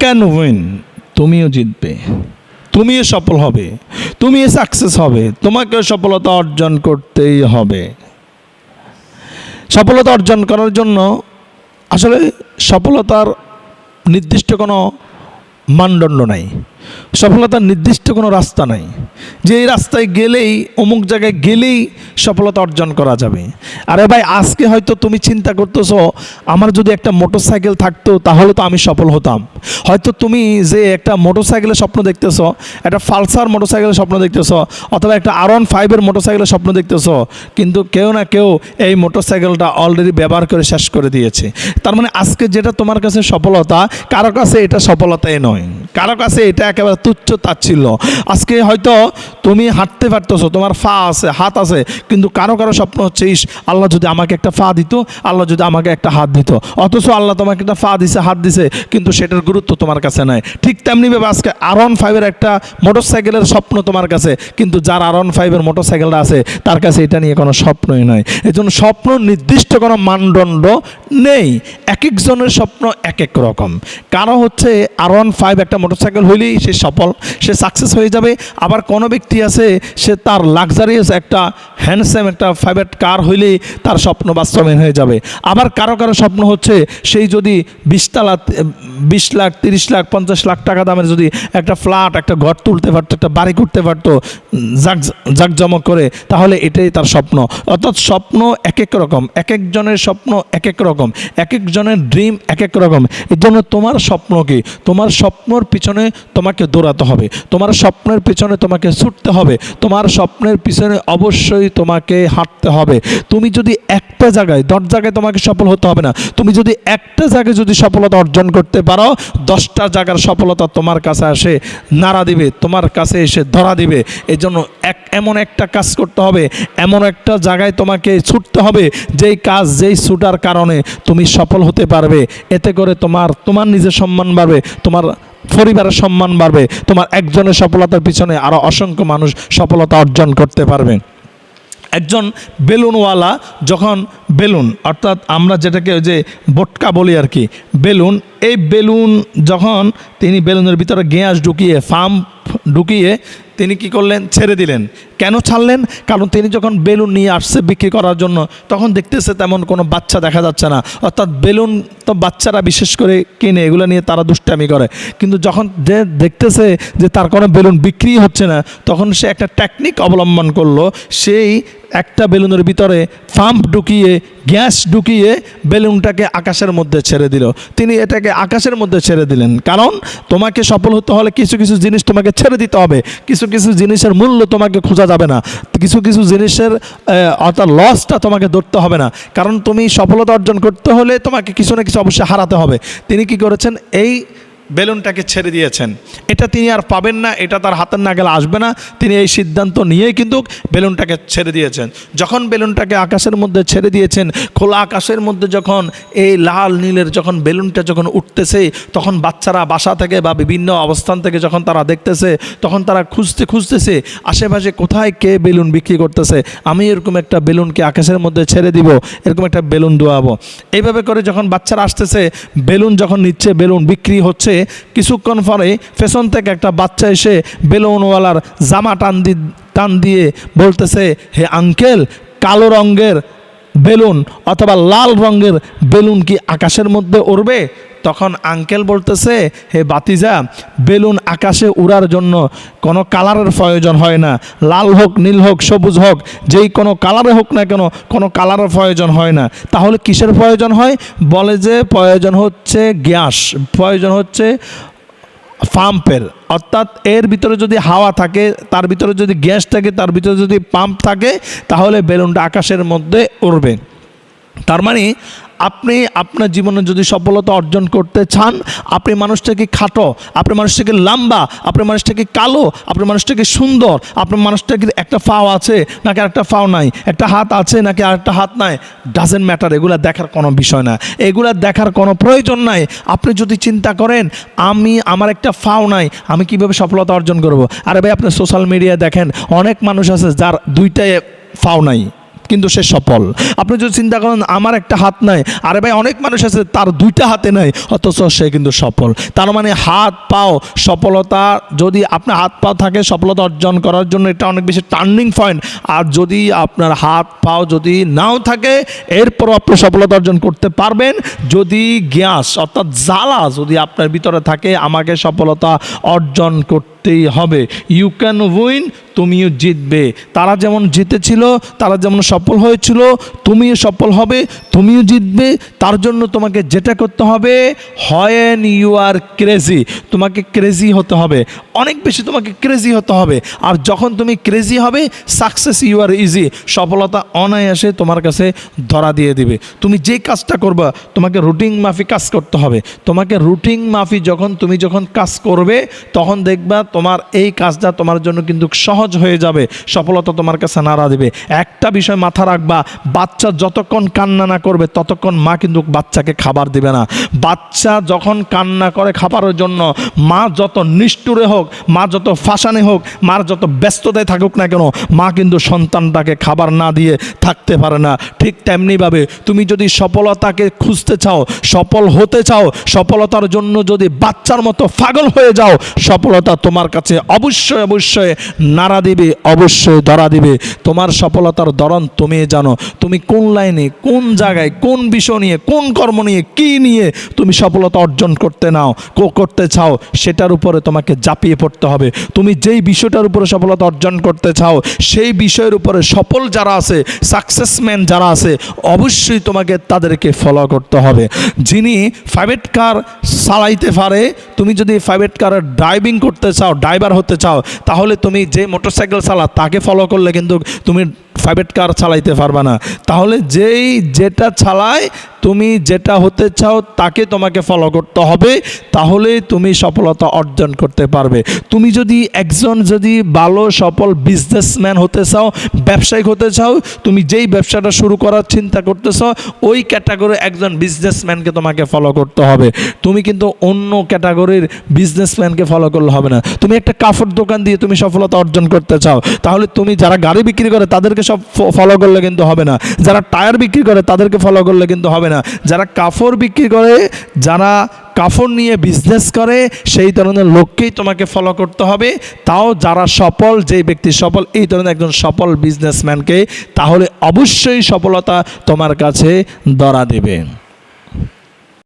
Can win, তুমিও জিতবে, তুমিও সফল হবে, তুমিও সাকসেস হবে, তোমাকেও সফলতা অর্জন করতেই হবে। সফলতা অর্জন করার জন্য আসলে সফলতার নির্দিষ্ট কোনো মানদণ্ড নাই, সফলতার নির্দিষ্ট কোনো রাস্তা নাই যে এই রাস্তায় গেলেই, অমুক জায়গায় গেলেই সফলতা অর্জন করা যাবে। আরে ভাই, আজকে হয়তো তুমি চিন্তা করতেছো আমার যদি একটা মোটরসাইকেল থাকতো তাহলে তো আমি সফল হতাম। হয়তো তুমি যে একটা মোটরসাইকেলের স্বপ্ন দেখতেছো, একটা পালসার মোটরসাইকেলের স্বপ্ন দেখতেছো, অথবা একটা R15 মোটরসাইকেলের স্বপ্ন দেখতেছো, কিন্তু কেউ না কেউ এই মোটরসাইকেলটা অলরেডি ব্যবহার করে শেষ করে দিয়েছে। তার মানে আজকে যেটা তোমার কাছে সফলতা, কারো কাছে এটা সফলতাই নয়, কারো কাছে এটা একেবারে তুচ্ছ তাচ্ছিল্য। আজকে হয়তো তুমি হাঁটতে পারতেছো, তোমার পা আছে, হাত আছে, কিন্তু কারো কারো স্বপ্ন হচ্ছে ইস আল্লাহ যদি আমাকে একটা পা দিত, আল্লাহ যদি আমাকে একটা হাত দিত। অথচ আল্লাহ তোমাকে একটা পা দিছে, হাত দিছে, কিন্তু সেটার গুরুত্ব তোমার কাছে নাই। ঠিক তেমনিভাবে আজকে R15 একটা মোটরসাইকেলের স্বপ্ন তোমার কাছে, কিন্তু যার R15 মোটরসাইকেলটা আছে তার কাছে এটা নিয়ে কোনো স্বপ্নই নয়। এই জন্য স্বপ্ন নির্দিষ্ট কোনো মানদণ্ড নেই, এক একজনের স্বপ্ন এক এক রকম। কারো হচ্ছে R15 একটা মোটরসাইকেল হইলেই সে সফল, সে সাকসেস হয়ে যাবে। আবার কোনো ব্যক্তি আছে সে তার লাক্সারিয়াস একটা হ্যান্ডসাম একটা প্রাইভেট কার হইলেই তার স্বপ্ন বাস্তবায়ন হয়ে যাবে। আবার কারো কারো স্বপ্ন হচ্ছে সেই যদি 20 লাখ 30 লাখ 50 লাখ টাকা দামের যদি একটা ফ্ল্যাট, একটা ঘর তুলতে পারতো, একটা বাড়ি করতে পারতো জাঁকজমক করে, তাহলে এটাই তার স্বপ্ন। অর্থাৎ স্বপ্ন এক এক রকম, এক একজনের স্বপ্ন এক এক রকম, এক একজনের ড্রিম এক এক রকম। এর জন্য তোমার স্বপ্ন কি? তোমার স্বপ্নর পিছনে তোমাকে দৌড়াতে হবে, তোমার স্বপ্নের পিছনে তোমাকে ছুটতে হবে, তোমার স্বপ্নের পিছনে অবশ্যই তোমাকে হাঁটতে হবে। তুমি যদি একটা জায়গায়, 10 জায়গায় তোমাকে সফল হতে হবে না। তুমি যদি একটা জায়গায় যদি সফলতা অর্জন করতে পারো, 10টা জায়গার সফলতা তোমার কাছে আসে নাড়া দিবে, তোমার কাছে এসে ধরা দিবে। এই জন্য এমন একটা কাজ করতে হবে, এমন একটা জায়গায় তোমাকে ছুটতে হবে, যেই কাজ, যেই ছুটার কারণে তুমি সফল হতে পারবে। এতে করে তোমার নিজের সম্মান বাড়বে, তোমার পরিবারের সম্মান বাড়বে, তোমার একজনের সফলতার পিছনে আরও অসংখ্য মানুষ সফলতা অর্জন করতে পারবে। একজন বেলুনওয়ালা যখন বেলুন, অর্থাৎ আমরা যেটাকে যে বটকা বলি আর কি, বেলুন, এই বেলুন যখন তিনি বেলুনের ভিতরে গ্যাস ঢুকিয়ে, পাম্প ঢুকিয়ে তিনি কি করলেন? ছেড়ে দিলেন। কেন ছাড়লেন? কারণ তিনি যখন বেলুন নিয়ে আসছে বিক্রি করার জন্য, তখন দেখতেছে তেমন কোনো বাচ্চা দেখা যাচ্ছে না। অর্থাৎ বেলুন তো বাচ্চারা বিশেষ করে কিনে, এগুলো নিয়ে তারা দুষ্টামি করে। কিন্তু যখন যে দেখতেছে যে তার কোনো বেলুন বিক্রি হচ্ছে না, তখন সে একটা টেকনিক অবলম্বন করলো। সেই একটা বেলুনের ভিতরে পাম্প ঢুকিয়ে, গ্যাস ঢুকিয়ে বেলুনটাকে আকাশের মধ্যে ছেড়ে দিল। তিনি এটাকে আকাশের মধ্যে ছেড়ে দিলেন, কারণ তোমাকে সফল হতে হলে কিছু কিছু জিনিস তোমাকে ছেড়ে দিতে হবে, কিছু কিছু জিনিসের মূল্য তোমাকে খোঁজা যাবে না, কিছু কিছু জিনিসের অর্থাৎ লসটা তোমাকে ধরতে হবে না। কারণ তুমি সফলতা অর্জন করতে হলে তোমাকে কিছু না কিছু অবশ্যই হারাতে হবে। তিনি কি করেছেন? এই বেলুনটাকে ছেড়ে দিয়েছেন। এটা তিনি আর পাবেন না, এটা তার হাতের নাগালে আসবে না। তিনি এই সিদ্ধান্ত নিয়েই কিন্তু বেলুনটাকে ছেড়ে দিয়েছেন। যখন বেলুনটাকে আকাশের মধ্যে ছেড়ে দিয়েছেন, খোলা আকাশের মধ্যে যখন এই লাল নীলের যখন বেলুনটা যখন উঠতেছে, তখন বাচ্চারা বাসা থেকে বা বিভিন্ন অবস্থান থেকে যখন তারা দেখতেছে, তখন তারা খুঁজতেছে আশেপাশে কোথায় কে বেলুন বিক্রি করতেছে, আমি এরকম একটা বেলুনকে আকাশের মধ্যে ছেড়ে দিব, এরকম একটা বেলুন দোয়াবো। এইভাবে করে যখন বাচ্চারা আসতেছে, বেলুন যখন নিচ্ছে, বেলুন বিক্রি হচ্ছে, কিছুক্ষণ পরে পেছন থেকে একটা বাচ্চা এসে বেলুনওয়ালার জামা টান দিয়ে বলতেছে, হে আঙ্কেল, কালো রঙের বেলুন অথবা লাল রঙের বেলুন কি আকাশের মধ্যে উড়বে? তখন আঙ্কেল বলতেছে, হে বাতিজা, বেলুন আকাশে উড়ার জন্য কোনো কালারের প্রয়োজন হয় না। লাল হোক, নীল হোক, সবুজ হোক, যেই কোনো কালারে হোক না কেন, কোনো কালারের প্রয়োজন হয় না। তাহলে কিসের প্রয়োজন হয়? বলে যে প্রয়োজন হচ্ছে গ্যাস, প্রয়োজন হচ্ছে পাম্পের। অর্থাৎ এর ভিতরে যদি হাওয়া থাকে, তার ভিতরে যদি গ্যাস থাকে, তার ভিতরে যদি পাম্প থাকে, তাহলে বেলুনটা আকাশের মধ্যে উড়বে। তার মানে আপনি আপনার জীবনে যদি সফলতা অর্জন করতে চান, আপনি মানুষটাকে খাটো, আপনি মানুষটাকে লম্বা, আপনি মানুষটাকে কালো, আপনি মানুষটাকে সুন্দর, আপনার মানুষটাকে একটা পাও আছে নাকি আরেকটা পাও নাই, একটা হাত আছে নাকি আরেকটা হাত নাই, ডাজেন্ট ম্যাটার। এগুলা দেখার কোনো বিষয় না, এগুলা দেখার কোনো প্রয়োজন নাই। আপনি যদি চিন্তা করেন আমার একটা পাও নাই, আমি কিভাবে সফলতা অর্জন করব? আরে ভাই, আপনি সোশ্যাল মিডিয়ায় দেখেন অনেক মানুষ আছে যার 2টা পাও নাই, কিন্তু সে সফল। আপনি যদি চিন্তা করেন আমার একটা হাত নাই, আরে ভাই অনেক মানুষ আছে তার দুইটা হাতে নাই অথচ সে কিন্তু সফল। তার মানে হাত পাও সফলতা, যদি আপনার হাত পা থাকে সফলতা অর্জন করার জন্য এটা অনেক বেশি টার্নিং পয়েন্ট। আর যদি আপনার হাত পাও যদি নাও থাকে এরপরও আপনি সফলতা অর্জন করতে পারবেন যদি গ্যাস অর্থাৎ জ্বালা যদি আপনার ভিতরে থাকে আমাকে সফলতা অর্জন করতেই হবে। ইউ ক্যান উইন, তুমিও জিতবে। তারা যেমন জিতেছিল, তারা যেমন সফল হয়েছিল, তুমিও সফল হবে, তুমিও জিতবে। তার জন্য তোমাকে যেটা করতে হবে, হোয়েন ইউ আর ক্রেজি, তোমাকে ক্রেজি হতে হবে, অনেক বেশি তোমাকে ক্রেজি হতে হবে। আর যখন তুমি ক্রেজি হবে সাকসেস ইউ আর ইজি, সফলতা অনায়াসে তোমার কাছে ধরা দিয়ে দিবে। তুমি যে কাজটা করবা তোমাকে রুটিন মাফি কাজ করতে হবে। তোমাকে রুটিন মাফি তুমি যখন কাজ করবে তখন দেখবা তোমার এই কাজটা তোমার জন্য কিন্তু সহজ হয়ে যাবে, সফলতা তোমার কাছে নাড়া দেবে। একটা বিষয় মাথা রাখবা, বাচ্চা যতক্ষণ কান্না না করবে ততক্ষণ মা কিন্তু বাচ্চাকে খাবার দিবে না। বাচ্চা যখন কান্না করে খাবারের জন্য, মা যত নিষ্ঠুরে হোক, মা যত ফাঁসানে হোক, মার যত ব্যস্ততায় থাকুক না কেন, মা কিন্তু সন্তানটাকে খাবার না দিয়ে থাকতে পারে না। ঠিক তেমনিভাবে তুমি যদি সফলতাকে খুঁজতে চাও, সফল হতে চাও, সফলতার জন্য যদি বাচ্চার মতো পাগল হয়ে যাও, সফলতা তোমার কাছে অবশ্যই অবশ্যই নাড়া দিবে, অবশ্যই ধরা দিবে। তোমার সফলতার ধরন তুমি জানো, তুমি কোন লাইনে, কোন জায়গায়, কোন বিষয় নিয়ে, কোন কর্ম নিয়ে, কি নিয়ে তুমি সফলতা অর্জন করতে চাও সেটার উপরে তোমাকে ঝাঁপিয়ে পড়তে হবে। তুমি যেই বিষয়টার উপরে সফলতা অর্জন করতে চাও সেই বিষয়ের উপরে সফল যারা আছে, সাকসেসম্যান যারা আছে, অবশ্যই তোমাকে তাদেরকে ফলো করতে হবে। যিনি প্রাইভেট কার চালাইতে পারে, তুমি যদি প্রাইভেট কারের ড্রাইভিং করতে চাও, ড্রাইভার হতে চাও, তাহলে তুমি যে মোটরসাইকেল চালা তাকে ফলো করলে কিন্তু তুমি প্রাইভেট কার চালাইতে পারবে না। তাহলে যেই যেটা চালায়, তুমি যেটা হতে চাও তাকে তোমাকে ফলো করতে হবে, তাহলেই তুমি সফলতা অর্জন করতে পারবে। তুমি যদি যদি ভালো সফল বিজনেসম্যান হতে চাও, ব্যবসায়িক হতে চাও, তুমি যেই ব্যবসাটা শুরু করার চিন্তা করতেছ ওই ক্যাটাগরির একজন বিজনেসম্যানকে তোমাকে ফলো করতে হবে। তুমি কিন্তু অন্য ক্যাটাগরির বিজনেসম্যানকে ফলো করলে হবে না। তুমি একটা কাপড় দোকান দিয়ে তুমি সফলতা অর্জন করতে চাও, তাহলে তুমি যারা গাড়ি বিক্রি করে তাদেরকে সব ফলো করলে কিন্তু হবে না। যারা টায়ার বিক্রি করে তাদেরকে ফলো করলে কিন্তু হবে না। যারা কাপড় বিক্রি করে, যারা কাপড় নিয়ে বিজনেস করে, সেই ধরনের লোককেই তোমাকে ফলো করতে হবে। তাও যারা সফল, যেই ব্যক্তি সফল, এই ধরনের একজন সফল বিজনেসম্যানকে, তাহলে অবশ্যই সফলতা তোমার কাছে ধরা দেবে।